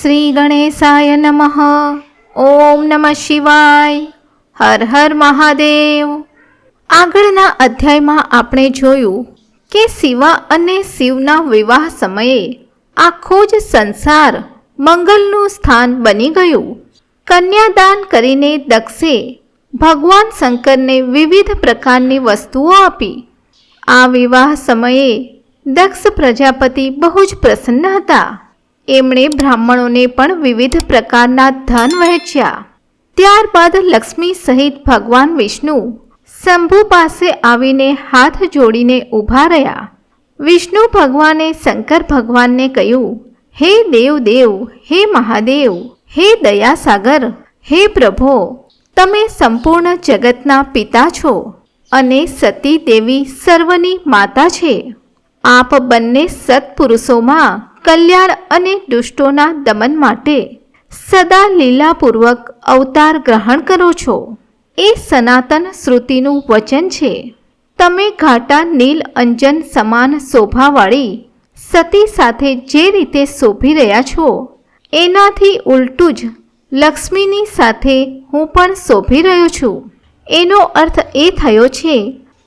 શ્રી ગણેશાય નમઃ. ઓમ નમઃ શિવાય. હર હર મહાદેવ. આગળના અધ્યાયમાં આપણે જોયું કે શિવા અને શિવના વિવાહ સમયે આખો જ સંસાર મંગલનું સ્થાન બની ગયું. કન્યાદાન કરીને દક્ષે ભગવાન શંકરને વિવિધ પ્રકારની વસ્તુઓ આપી. આ વિવાહ સમયે દક્ષ પ્રજાપતિ બહુ જ પ્રસન્ન હતા. એમણે બ્રાહ્મણોને પણ વિવિધ પ્રકારના ધન વહેંચ્યા. ત્યારબાદ લક્ષ્મી સહિત ભગવાન વિષ્ણુ શંભુ પાસે આવીને હાથ જોડીને ઊભા રહ્યા. વિષ્ણુ ભગવાને શંકર ભગવાનને કહ્યું, હે દેવ, હે મહાદેવ, હે દયાસાગર, હે પ્રભો, તમે સંપૂર્ણ જગતના પિતા છો અને સતી દેવી સર્વની માતા છે. આપ બંને સત્પુરુષોમાં કલ્યાણ અને દુષ્ટોના દમન માટે સદા લીલાપૂર્વક અવતાર ગ્રહણ કરો છો. એ સનાતન શ્રુતિનું વચન છે. તમે ઘાટા નીલ અંજન સમાન શોભાવાળી સતી સાથે જે રીતે શોભી રહ્યા છો એનાથી ઉલટું જ લક્ષ્મીની સાથે હું પણ શોભી રહ્યો છું. એનો અર્થ એ થયો છે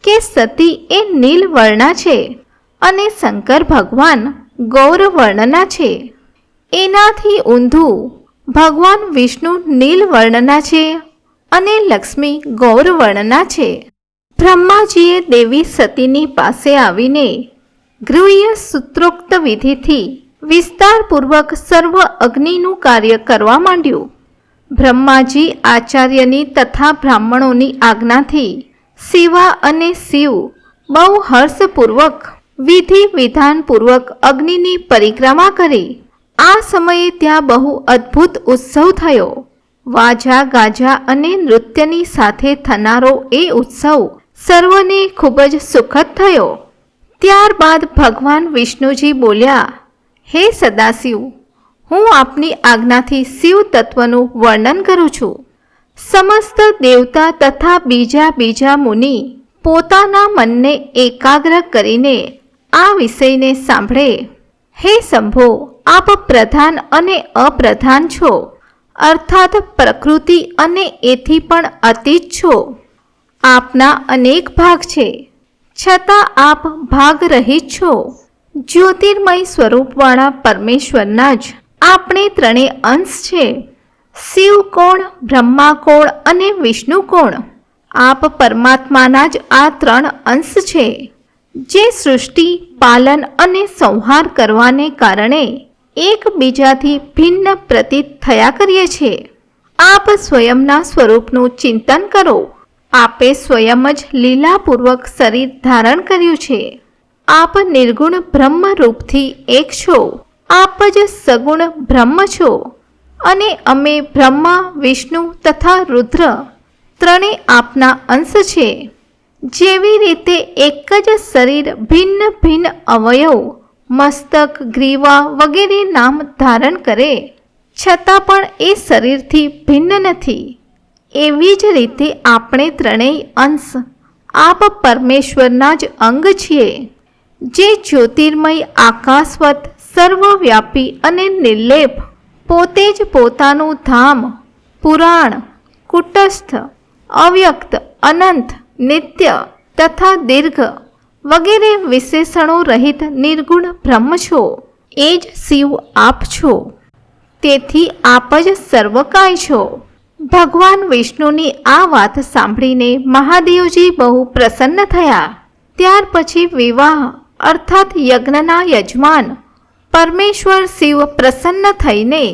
કે સતી એ નીલ વર્ણા છે અને શંકર ભગવાન ગૌર વર્ણના છે. એનાથી ઊંધું ભગવાન વિષ્ણુ નીલ વર્ણના છે અને લક્ષ્મી ગૌર વર્ણના છે. બ્રહ્માજીએ દેવી સતીની પાસે આવીને ગૃહ્ય સૂત્રોક્ત વિધિથી વિસ્તારપૂર્વક સર્વ અગ્નિનું કાર્ય કરવા માંડ્યું. બ્રહ્માજી આચાર્યની તથા બ્રાહ્મણોની આજ્ઞાથી શિવા અને શિવ બહુ હર્ષપૂર્વક વિધિ વિધાનપૂર્વક અગ્નિની પરિક્રમા કરી. આ સમયે ત્યાં બહુ અદ્ભુત ઉત્સવ થયો. વાજા ગાજા અને નૃત્યની સાથે થનારો એ ઉત્સવ સર્વને ખૂબ જ સુખદ થયો. ત્યારબાદ ભગવાન વિષ્ણુજી બોલ્યા, હે સદાશિવ, હું આપની આજ્ઞાથી શિવ તત્વનું વર્ણન કરું છું. સમસ્ત દેવતા તથા બીજા મુનિ પોતાના મનને એકાગ્ર કરીને આ વિષયને સાંભળે. હે શંભો, આપ પ્રધાન અને અપ્રધાન છો, અર્થાત પ્રકૃતિ અને એથી પણ અતીત છો. આપના અનેક ભાગ છે, છતાં આપ ભાગ રહિત છો. જ્યોતિર્મય સ્વરૂપવાળા પરમેશ્વરના જ આપણે ત્રણેય અંશ છે. શિવ કોણ, બ્રહ્મા કોણ અને વિષ્ણુ કોણ? આપ પરમાત્માના જ આ ત્રણ અંશ છે, જે સૃષ્ટિ, પાલન અને સંહાર કરવાને કારણે એકબીજાથી ભિન્ન પ્રતીત થયા કરીએ છીએ. આપ સ્વયંના સ્વરૂપનું ચિંતન કરો. આપે સ્વયં જ લીલાપૂર્વક શરીર ધારણ કર્યું છે. આપ નિર્ગુણ બ્રહ્મ રૂપથી એક છો. આપ જ સગુણ બ્રહ્મ છો અને અમે બ્રહ્મા, વિષ્ણુ તથા રુદ્ર ત્રણેય આપના અંશ છે. જેવી રીતે એક જ શરીર ભિન્ન ભિન્ન અવયવ, મસ્તક, ગ્રીવા વગેરે નામ ધારણ કરે છતાં પણ એ શરીરથી ભિન્ન નથી, એવી જ રીતે આપણે ત્રણેય અંશ આપ પરમેશ્વરના જ અંગ છીએ, જે જ્યોતિર્મય આકાશવત સર્વવ્યાપી અને નિર્લેપ પોતે જ પોતાનું ધામ, પુરાણ, કુટસ્થ, અવ્યક્ત, અનંત, નિત્ય તથા દીર્ઘ વગેરે વિશેષણો રહિત નિર્ગુણ બ્રહ્મ છો. એ જ શિવ આપ છો. તેથી આપ જ સર્વકાય છો. ભગવાન વિષ્ણુની આ વાત સાંભળીને મહાદેવજી બહુ પ્રસન્ન થયા. ત્યાર પછી વિવાહ અર્થાત યજ્ઞના યજમાન પરમેશ્વર શિવ પ્રસન્ન થઈને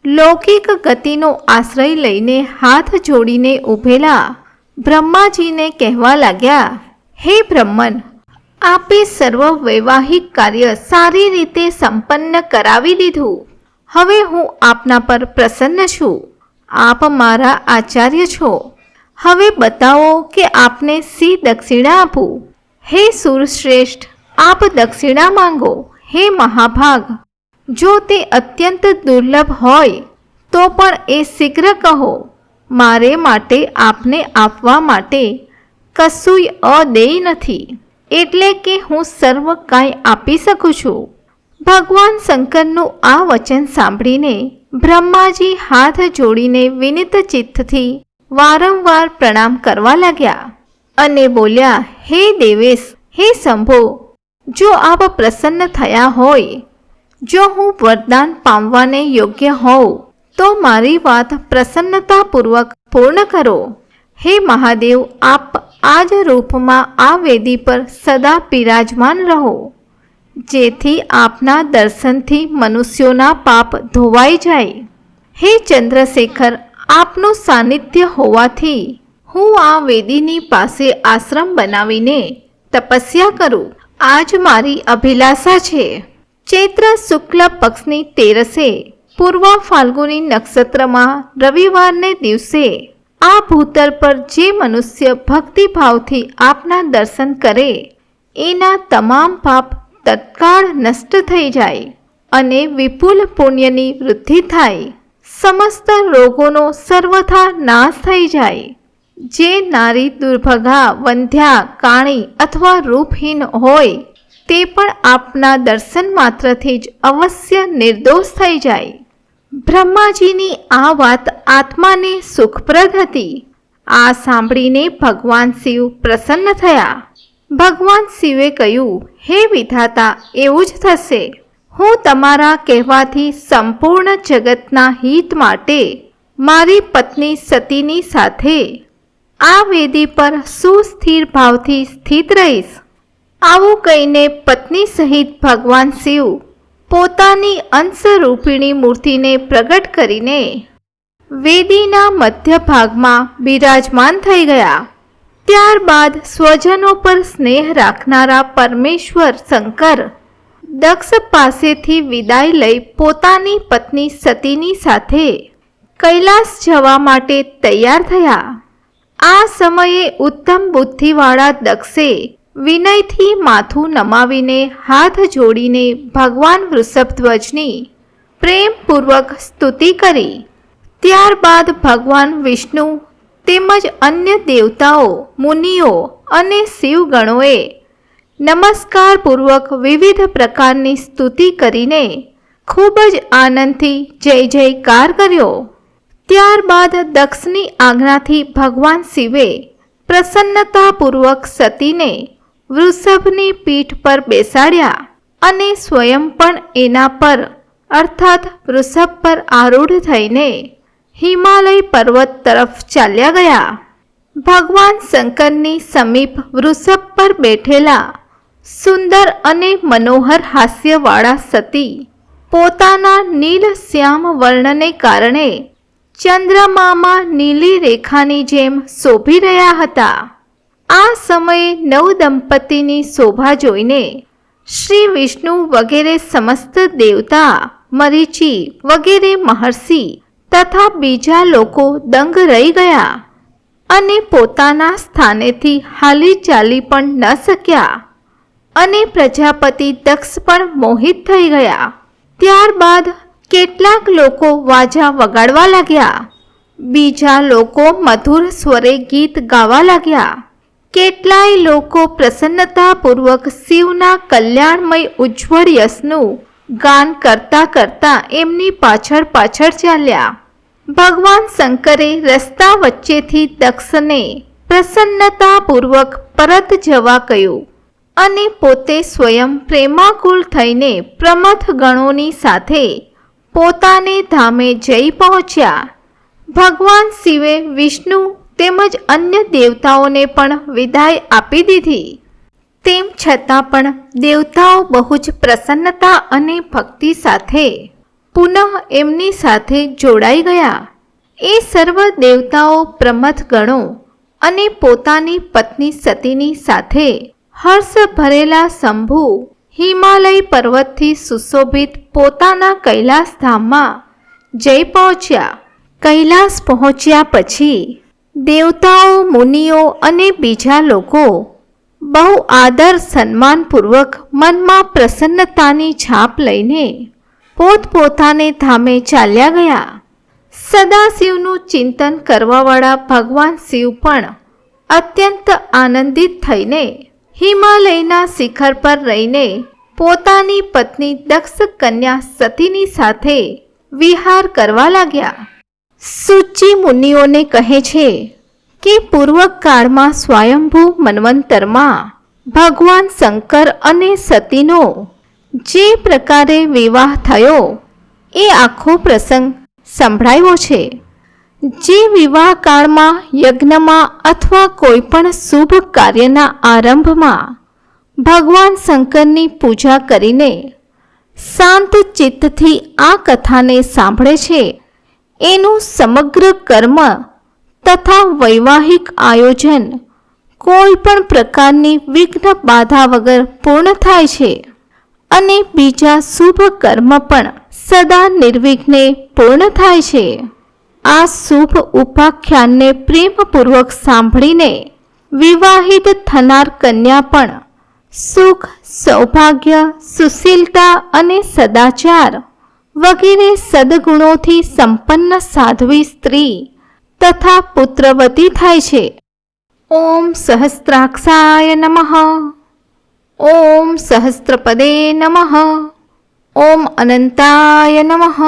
લૌકિક ગતિનો આશ્રય લઈને હાથ જોડીને ઊભેલા બ્રહ્માજીને કહેવા લાગ્યા, હે બ્રહ્મન, આપે સર્વ વૈવાહિક કાર્ય સારી રીતે સંપન્ન કરાવી દીધું. હવે હું આપના પર પ્રસન્ન છું. આપ મારા આચાર્ય છો. હવે બતાવો કે આપને શી દક્ષિણા આપું. હે સુરશ્રેષ્ઠ, આપ દક્ષિણા માંગો. હે મહાભાગ, જો તે અત્યંત દુર્લભ હોય તો પણ એ શીઘ્ર કહો. મારે માટે આપને આપવા માટે કશુંય અદેય નથી, એટલે કે હું સર્વ કાંઈ આપી શકું છું. ભગવાન શંકરનું આ વચન સાંભળીને બ્રહ્માજી હાથ જોડીને વિનિત ચિત્તથી વારંવાર પ્રણામ કરવા લાગ્યા અને બોલ્યા, હે દેવેશ, હે શંભો, જો આપ પ્રસન્ન થયા હોય, જો હું વરદાન પામવાને યોગ્ય હોઉં તો મારી વાત પ્રસન્નતાપૂર્વક પૂર્ણ કરો. હે મહાદેવ, આપ આ જ રૂપમાં આ વેદી પર સદા બિરાજમાન રહો, જેથી આપના દર્શનથી મનુષ્યોના પાપ ધોવાઈ જાય. હે ચંદ્રશેખર, આપનું સાનિધ્ય હોવાથી હું આ વેદીની પાસે આશ્રમ બનાવીને તપસ્યા કરું. આજ મારી અભિલાષા છે. ચૈત્ર શુક્લ પક્ષની 13 પૂર્વ ફાલ્ગુની નક્ષત્રમાં રવિવારને દિવસે આ ભૂતલ પર જે મનુષ્ય ભક્તિભાવથી આપના દર્શન કરે એના તમામ પાપ તત્કાળ નષ્ટ થઈ જાય અને વિપુલ પુણ્યની વૃદ્ધિ થાય. સમસ્ત રોગોનો સર્વથા નાશ થઈ જાય. જે નારી દુર્ભગા, વંધ્યા, કાણી અથવા રૂપહીન હોય તે પણ આપના દર્શન માત્રથી જ અવશ્ય નિર્દોષ થઈ જાય. બ્રહ્માજીની આ વાત આત્માને સુખપ્રદ હતી. આ સાંભળીને ભગવાન શિવ પ્રસન્ન થયા. ભગવાન શિવે કહ્યું, હે વિધાતા, એવું જ થશે. હું તમારા કહેવાથી સંપૂર્ણ જગતના હિત માટે મારી પત્ની સતીની સાથે આ વેદી પર સુસ્થિર ભાવથી સ્થિત રહીશ. આવું કહીને પત્ની સહિત ભગવાન શિવ પોતાની અંશરૂપિણી મૂર્તિને પ્રગટ કરીને વેદીના મધ્ય ભાગમાં બિરાજમાન થઈ ગયા. ત્યારબાદ સ્વજનો પર સ્નેહ રાખનારા પરમેશ્વર શંકર દક્ષ પાસેથી વિદાય લઈ પોતાની પત્ની સતીની સાથે કૈલાસ જવા માટે તૈયાર થયા. આ સમયે ઉત્તમ બુદ્ધિવાળા દક્ષે વિનયથી માથું નમાવીને હાથ જોડીને ભગવાન વૃષભધ્વજની પ્રેમપૂર્વક સ્તુતિ કરી. ત્યારબાદ ભગવાન વિષ્ણુ તેમજ અન્ય દેવતાઓ, મુનિઓ અને શિવગણોએ નમસ્કારપૂર્વક વિવિધ પ્રકારની સ્તુતિ કરીને ખૂબ જ આનંદથી જય જયકાર કર્યો. ત્યારબાદ દક્ષની આજ્ઞાથી ભગવાન શિવે પ્રસન્નતાપૂર્વક સતીને વૃષભની પીઠ પર બેસાડ્યા અને સ્વયં પણ એના પર અર્થાત વૃષભ પર આરૂઢ થઈને હિમાલય પર્વત તરફ ચાલ્યા ગયા. ભગવાન શંકરની સમીપ વૃષભ પર બેઠેલા સુંદર અને મનોહર હાસ્યવાળા સતી પોતાના નીલ શ્યામ વર્ણને કારણે ચંદ્રમામાં નીલી રેખાની જેમ શોભી રહ્યા હતા. આ સમયે નવ દંપતીની શોભા જોઈને શ્રી વિષ્ણુ વગેરે સમસ્ત દેવતા, મરીચી વગેરે મહર્ષિ તથા બીજા લોકો દંગ રહી ગયા અને પોતાના સ્થાનેથી હાલી ચાલી પણ ન શક્યા અને પ્રજાપતિ દક્ષ પણ મોહિત થઈ ગયા. ત્યારબાદ કેટલાક લોકો વાજા વગાડવા લાગ્યા, બીજા લોકો મધુર સ્વરે ગીત ગાવા લાગ્યા. કેટલાય લોકો પ્રસન્નતાપૂર્વક શિવના કલ્યાણમય ઉજ્જવળ યશનું ગાન કરતા કરતા એમની પાછળ પાછળ ચાલ્યા. ભગવાન શંકરે રસ્તા વચ્ચેથી દક્ષને પ્રસન્નતાપૂર્વક પરત જવા કહ્યું અને પોતે સ્વયં પ્રેમાકુલ થઈને પ્રમથ ગણોની સાથે પોતાને ધામે જઈ પહોંચ્યા. ભગવાન શિવે વિષ્ણુ તેમજ અન્ય દેવતાઓને પણ વિદાય આપી દીધી. તેમ છતાં પણ દેવતાઓ બહુ જ પ્રસન્નતા અને ભક્તિ સાથે પુનઃ એમની સાથે જોડાઈ ગયા. એ સર્વ દેવતાઓ, પ્રમથ ગણો અને પોતાની પત્ની સતીની સાથે હર્ષ ભરેલા શંભુ હિમાલય પર્વતથી સુશોભિત પોતાના કૈલાસ ધામમાં જઈ પહોંચ્યા. કૈલાસ પહોંચ્યા પછી દેવતાઓ, મુનિઓ અને બીજા લોકો બહુ આદર સન્માનપૂર્વક મનમાં પ્રસન્નતાની છાપ લઈને પોતપોતાને ધામે ચાલ્યા ગયા. સદાશિવનું ચિંતન કરવાવાળા ભગવાન શિવ પણ અત્યંત આનંદિત થઈને હિમાલયના શિખર પર રહીને પોતાની પત્ની દક્ષ કન્યા સતીની સાથે વિહાર કરવા લાગ્યા. સૂચિ મુનિઓને કહે છે કે પૂર્વકાળમાં સ્વયંભૂ મન્વંતરમાં ભગવાન શંકર અને સતીનો જે પ્રકારે વિવાહ થયો એ આખો પ્રસંગ સંભળાયો છે. જે વિવાહ કાળમાં યજ્ઞમાં અથવા કોઈ પણ શુભ કાર્યના આરંભમાં ભગવાન શંકરની પૂજા કરીને શાંત ચિત્તથી આ કથાને સાંભળે છે, એનું સમગ્ર કર્મ તથા વૈવાહિક આયોજન કોઈ પણ પ્રકારની વિઘ્ન બાધા વગર પૂર્ણ થાય છે અને બીજા શુભ કર્મ પણ સદા નિર્વિઘ્ને પૂર્ણ થાય છે. આ શુભ ઉપાખ્યાનને પ્રેમપૂર્વક સાંભળીને વિવાહિત થનાર કન્યા પણ સુખ, સૌભાગ્ય, સુશીલતા અને સદાચાર વગેરે સદગુણોથી સંપન્ન સાધ્વી સ્ત્રી તથા પુત્રવતી થાય છે. ઓમ સહસ્ત્રાક્ષાય નમઃ. ઓમ સહસ્ત્રપદે નમઃ. ઓમ અનંતાય નમઃ.